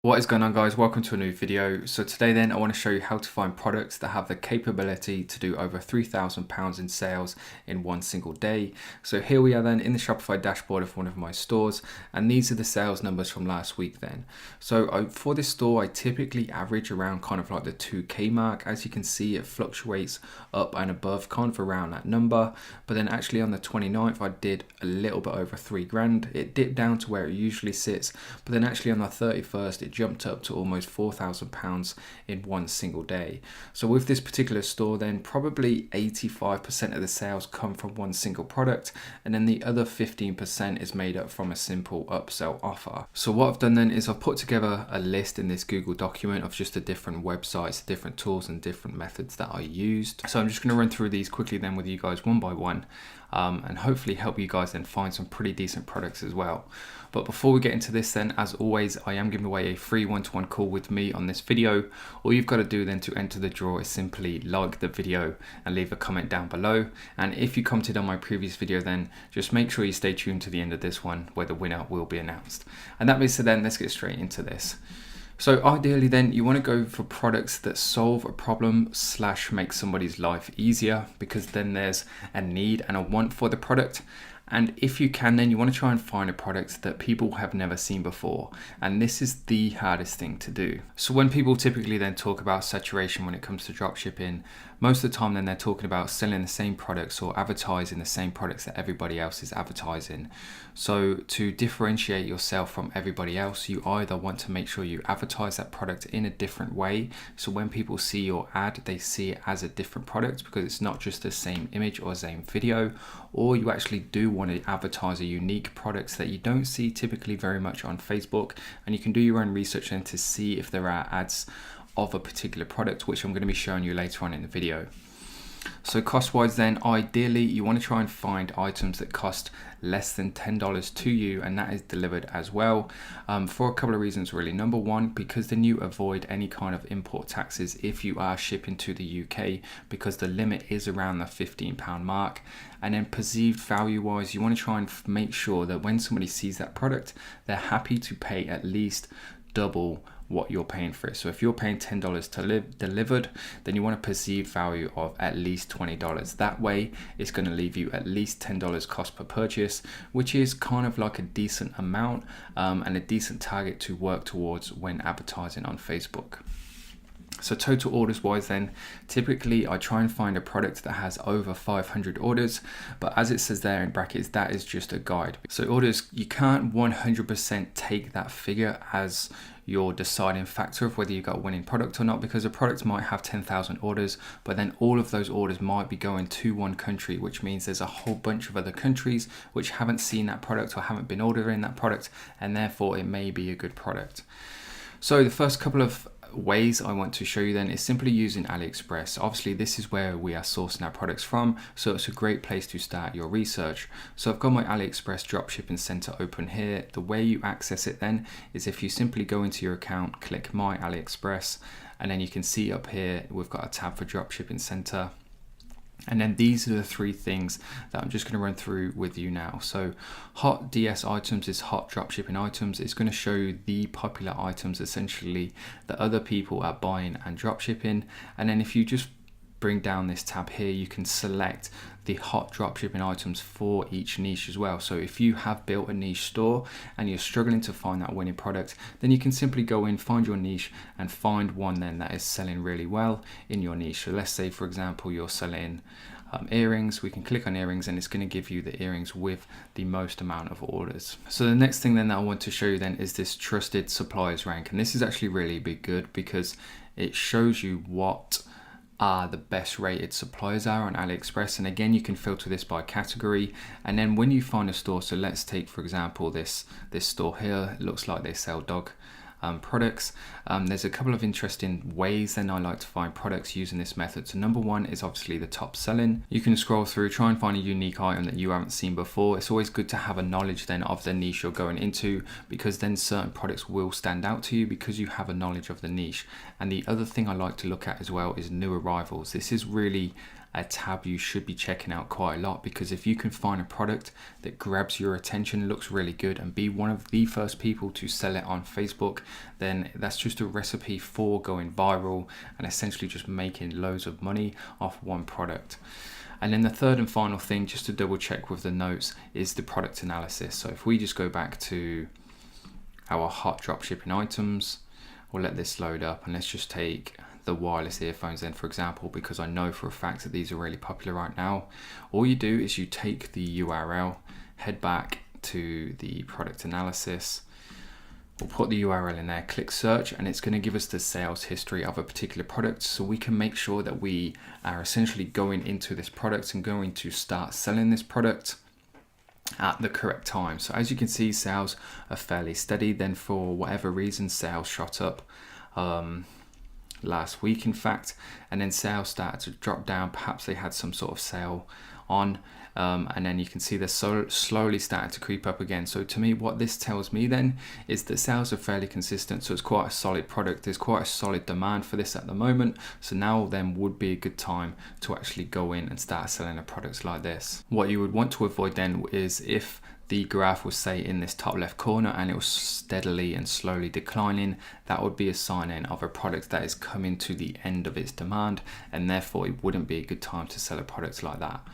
What is going on, guys? Welcome to a new video. So today then I want to show you how to find products that have the capability to do over £3,000 in sales in one single day. So here we are then in the Shopify dashboard of one of my stores, and these are the sales numbers from last week then. So for this store, I typically average around kind of like the 2K mark. As you can see, it fluctuates up and above kind of around that number. But then actually on the 29th, I did a little bit over 3 grand. It dipped down to where it usually sits. But then actually on the 31st, it jumped up to almost £4,000 in one single day. So with this particular store then, probably 85% of the sales come from one single product, and then the other 15% is made up from a simple upsell offer. So what I've done then is I've put together a list in this Google document of just the different websites, different tools and different methods that I used. So I'm just going to run through these quickly then with you guys one by one, and hopefully help you guys then find some pretty decent products as well. But before we get into this then, as always, I am giving away a free one-to-one call with me on this video. All you've got to do then to enter the draw is simply like the video and leave a comment down below. And if you commented on my previous video, then just make sure you stay tuned to the end of this one where the winner will be announced. And that being said then, let's get straight into this. So ideally then you want to go for products that solve a problem / make somebody's life easier, because then there's a need and a want for the product. And if you can, then you want to try and find a product that people have never seen before. And this is the hardest thing to do. So when people typically then talk about saturation when it comes to dropshipping, most of the time then they're talking about selling the same products or advertising the same products that everybody else is advertising. So to differentiate yourself from everybody else, you either want to make sure you advertise that product in a different way. So when people see your ad, they see it as a different product because it's not just the same image or same video, or you actually do want to advertise a unique product that you don't see typically very much on Facebook. And you can do your own research then to see if there are ads of a particular product, which I'm going to be showing you later on in the video. So cost wise then, ideally you want to try and find items that cost less than $10 to you, and that is delivered as well, for a couple of reasons really. Number one, because then you avoid any kind of import taxes if you are shipping to the UK, because the limit is around the £15 mark. And then perceived value wise, you want to try and make sure that when somebody sees that product, they're happy to pay at least double what you're paying for it. So if you're paying $10 to delivered, then you want a perceived value of at least $20. That way it's going to leave you at least $10 cost per purchase, which is kind of like a decent amount, and a decent target to work towards when advertising on Facebook. So total orders wise then, typically I try and find a product that has over 500 orders, but as it says there in brackets, that is just a guide. So orders, you can't 100% take that figure as your deciding factor of whether you got a winning product or not, because a product might have 10,000 orders, but then all of those orders might be going to one country, which means there's a whole bunch of other countries which haven't seen that product or haven't been ordering that product, and therefore it may be a good product. So the first couple of ways I want to show you then is simply using AliExpress. Obviously this is where we are sourcing our products from, so it's a great place to start your research. So I've got my AliExpress dropshipping center open here. The way you access it then is if you simply go into your account, click my AliExpress, and then you can see up here we've got a tab for dropshipping center. And then these are the three things that I'm just going to run through with you now. So hot DS items is hot dropshipping items. It's going to show you the popular items essentially that other people are buying and dropshipping. And then if you just bring down this tab here, you can select the hot dropshipping items for each niche as well. So if you have built a niche store and you're struggling to find that winning product, then you can simply go in, find your niche and find one then that is selling really well in your niche. So let's say for example you're selling earrings. We can click on earrings and it's going to give you the earrings with the most amount of orders. So the next thing then that I want to show you then is this trusted suppliers rank, and this is actually really good because it shows you what the best rated suppliers are on AliExpress. And again, you can filter this by category, and then when you find a store, so let's take for example this store here, it looks like they sell dog products. There's a couple of interesting ways then I like to find products using this method. So number one is obviously the top selling. You can scroll through, try and find a unique item that you haven't seen before. It's always good to have a knowledge then of the niche you're going into, because then certain products will stand out to you because you have a knowledge of the niche. And the other thing I like to look at as well is new arrivals. This is really a tab you should be checking out quite a lot, because if you can find a product that grabs your attention, looks really good, and be one of the first people to sell it on Facebook, then that's just a recipe for going viral and essentially just making loads of money off one product. And then the third and final thing, just to double check with the notes, is the product analysis. So if we just go back to our hot dropshipping items, we'll let this load up, and let's just take the wireless earphones then, for example, because I know for a fact that these are really popular right now. All you do is you take the URL, head back to the product analysis, we'll put the URL in there, click search, and it's going to give us the sales history of a particular product, so we can make sure that we are essentially going into this product and going to start selling this product at the correct time. So as you can see, sales are fairly steady. Then for whatever reason, sales shot up last week, in fact, and then sales started to drop down. Perhaps they had some sort of sale on, and then you can see they're slowly starting to creep up again. So to me, what this tells me then is that sales are fairly consistent, so it's quite a solid product. There's quite a solid demand for this at the moment, so now then would be a good time to actually go in and start selling a product like this. What you would want to avoid then is if the graph was, say, in this top left corner and it was steadily and slowly declining, that would be a sign in of a product that is coming to the end of its demand, and therefore it wouldn't be a good time to sell a product like that.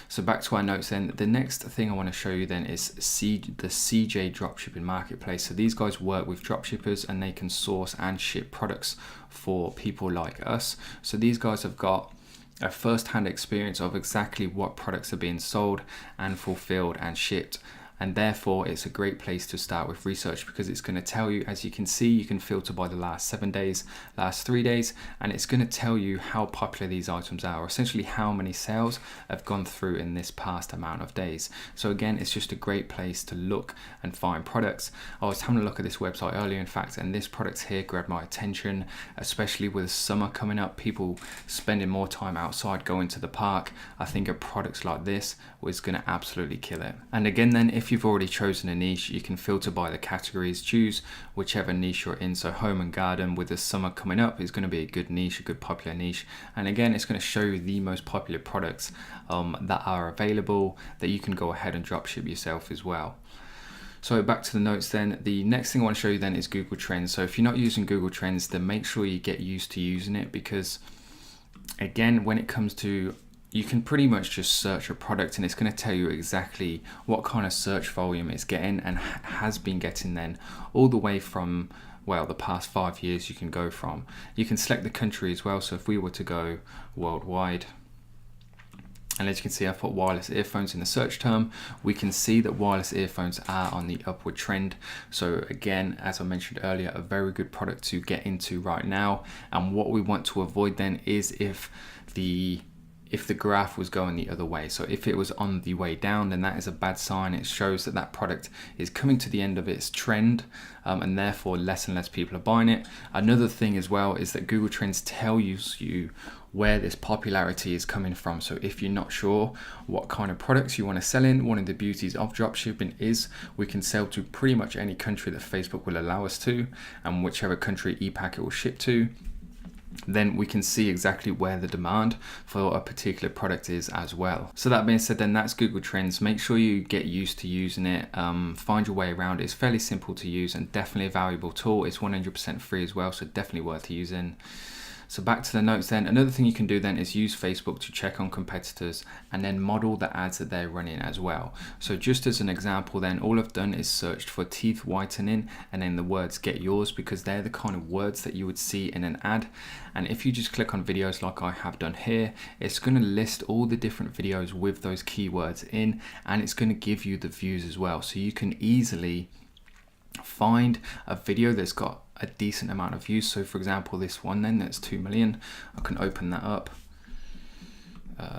So back to our notes then, the next thing I want to show you then is the CJ Dropshipping Marketplace. So these guys work with dropshippers and they can source and ship products for people like us. So these guys have got a first-hand experience of exactly what products are being sold and fulfilled and shipped. And therefore it's a great place to start with research, because it's going to tell you, as you can see, you can filter by the last 7 days, last 3 days, and it's going to tell you how popular these items are, or essentially how many sales have gone through in this past amount of days. So again, it's just a great place to look and find products. I was having a look at this website earlier, in fact, and this product here grabbed my attention, especially with summer coming up, people spending more time outside, going to the park. I think a product like this was going to absolutely kill it. And again then, if you've already chosen a niche, you can filter by the categories, choose whichever niche you're in. So home and garden, with the summer coming up, is going to be a good niche, a good popular niche. And again, it's going to show you the most popular products that are available that you can go ahead and dropship yourself as well. So back to the notes then, the next thing I want to show you then is Google Trends. So if you're not using Google Trends, then make sure you get used to using it, because again, when it comes to, you can pretty much just search a product and it's going to tell you exactly what kind of search volume it's getting and has been getting then, all the way from, well, the past 5 years you can go from. You can select the country as well. So if we were to go worldwide, and as you can see, I've put wireless earphones in the search term, we can see that wireless earphones are on the upward trend. So again, as I mentioned earlier, a very good product to get into right now. And what we want to avoid then is if the graph was going the other way. So if it was on the way down, then that is a bad sign. It shows that that product is coming to the end of its trend, and therefore less and less people are buying it. Another thing as well is that Google Trends tells you where this popularity is coming from. So if you're not sure what kind of products you want to sell in, one of the beauties of dropshipping is we can sell to pretty much any country that Facebook will allow us to, and whichever country ePacket will ship to, then we can see exactly where the demand for a particular product is as well. So that being said, then that's Google Trends. Make sure you get used to using it, find your way around it. It's fairly simple to use and definitely a valuable tool. It's 100% free as well, so definitely worth using. So back to the notes then, another thing you can do then is use Facebook to check on competitors and then model the ads that they're running as well. So just as an example then, all I've done is searched for teeth whitening and then the words get yours, because they're the kind of words that you would see in an ad. And if you just click on videos like I have done here, it's going to list all the different videos with those keywords in, and it's going to give you the views as well. So you can easily find a video that's got a decent amount of views. So for example, this one then, that's 2 million. I can open that up.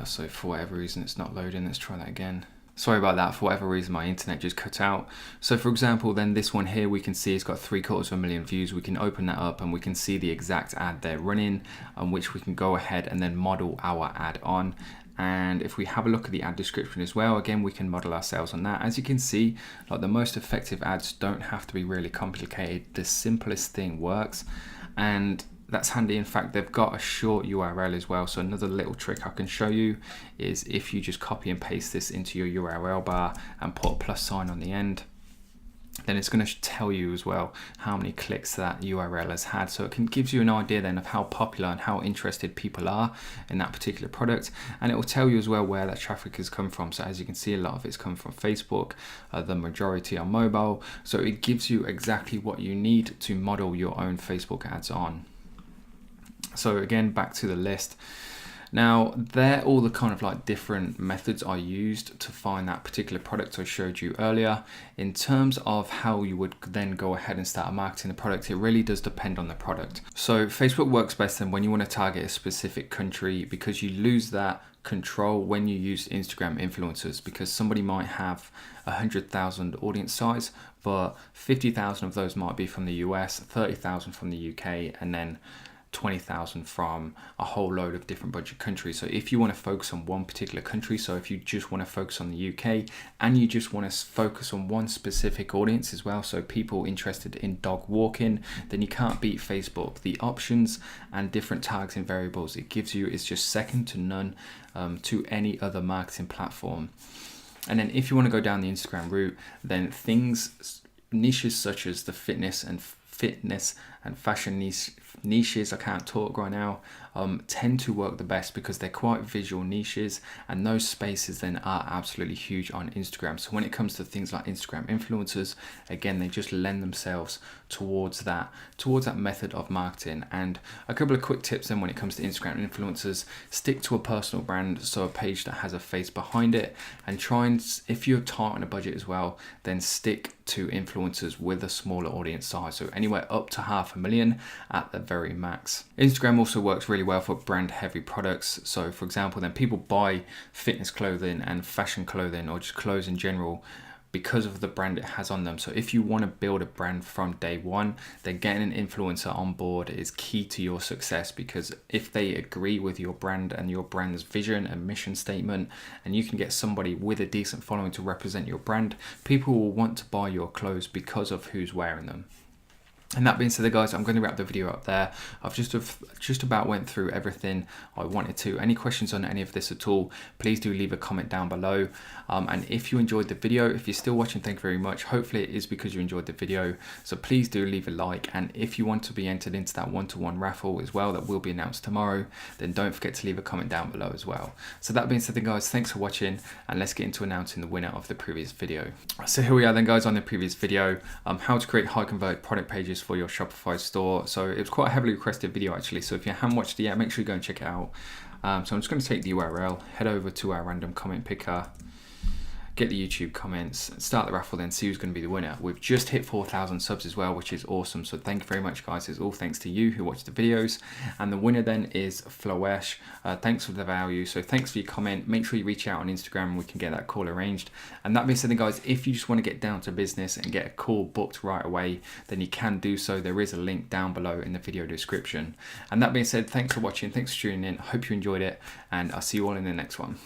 So for whatever reason it's not loading. Let's try that again. Sorry about that, for whatever reason my internet just cut out. So for example then, this one here, we can see it's got 750,000 views. We can open that up and we can see the exact ad they're running, on which we can go ahead and then model our ad on. And if we have a look at the ad description as well, again, we can model ourselves on that. As you can see, like the most effective ads don't have to be really complicated. The simplest thing works. And that's handy. In fact, they've got a short URL as well. So another little trick I can show you is if you just copy and paste this into your URL bar and put a plus sign on the end, then it's going to tell you as well how many clicks that URL has had. So it gives you an idea then of how popular and how interested people are in that particular product. And it will tell you as well where that traffic has come from. So as you can see, a lot of it's come from Facebook, the majority are mobile. So it gives you exactly what you need to model your own Facebook ads on. So again, back to the list. Now, they're all the kind of like different methods I used to find that particular product I showed you earlier. In terms of how you would then go ahead and start marketing the product, it really does depend on the product. So Facebook works best then when you want to target a specific country, because you lose that control when you use Instagram influencers, because somebody might have 100,000 audience size, but 50,000 of those might be from the US, 30,000 from the UK, and then 20,000 from a whole load of different budget countries. So if you want to focus on one particular country, so if you just want to focus on the UK and you just want to focus on one specific audience as well, so people interested in dog walking, then you can't beat Facebook. The options and different tags and variables it gives you is just second to none to any other marketing platform. And then if you want to go down the Instagram route, then niches such as the fitness and fashion niches, I can't talk right now, tend to work the best because they're quite visual niches, and those spaces then are absolutely huge on Instagram. So when it comes to things like Instagram influencers, again, they just lend themselves towards that method of marketing. And a couple of quick tips then when it comes to Instagram influencers: stick to a personal brand, so a page that has a face behind it, and try and, if you're tight on a budget as well, then stick to influencers with a smaller audience size, so anywhere up to 500,000 at the very max. Instagram also works really well for brand heavy products. So for example, then people buy fitness clothing and fashion clothing, or just clothes in general, because of the brand it has on them. So if you want to build a brand from day one, then getting an influencer on board is key to your success, because if they agree with your brand and your brand's vision and mission statement, and you can get somebody with a decent following to represent your brand, people will want to buy your clothes because of who's wearing them. And that being said, guys, I'm going to wrap the video up there. I've just about went through everything I wanted to. Any questions on any of this at all, please do leave a comment down below. And if you enjoyed the video, if you're still watching, thank you very much. Hopefully it is because you enjoyed the video. So please do leave a like. And if you want to be entered into that one-to-one raffle as well, that will be announced tomorrow, then don't forget to leave a comment down below as well. So that being said then, guys, thanks for watching, and let's get into announcing the winner of the previous video. So here we are then, guys, on the previos video, how to create high converted product pages for your Shopify store. So it was quite a heavily requested video actually, so if you haven't watched it yet, make sure you go and check it out. So I'm just going to take the URL, head over to our random comment picker, get the YouTube comments, start the raffle, then see who's going to be the winner. We've just hit 4,000 subs as well, which is awesome. So thank you very much, guys. It's all thanks to you who watch the videos. And the winner then is Floesh. Thanks for the value. So thanks for your comment. Make sure you reach out on Instagram and we can get that call arranged. And that being said, guys, if you just want to get down to business and get a call booked right away, then you can do so. There is a link down below in the video description. And that being said, thanks for watching. Thanks for tuning in. I hope you enjoyed it, and I'll see you all in the next one.